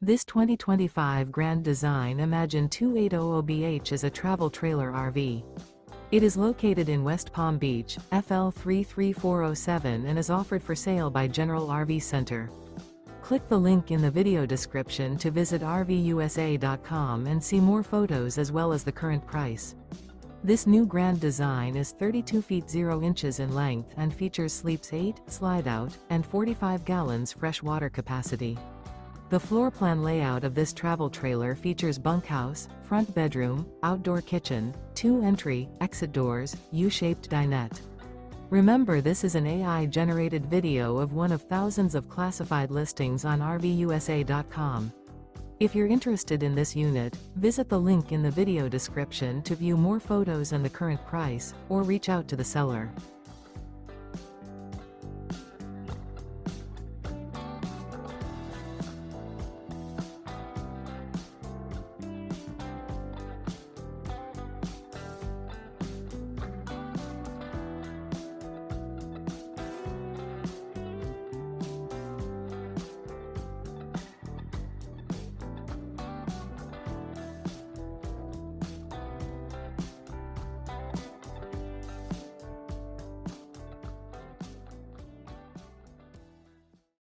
This 2025 Grand Design Imagine 2800BH is a travel trailer RV. It is located in West Palm Beach, FL 33407 and is offered for sale by General RV Center. Click the link in the video description to visit RVUSA.com and see more photos as well as the current price. This new Grand Design is 32 feet 0 inches in length and features sleeps 8, slide-out, and 45 gallons fresh water capacity. The floor plan layout of this travel trailer features bunkhouse, front bedroom, outdoor kitchen, 2 entry, exit doors, U-shaped dinette. Remember, this is an AI-generated video of one of thousands of classified listings on RVUSA.com. If you're interested in this unit, visit the link in the video description to view more photos and the current price, or reach out to the seller.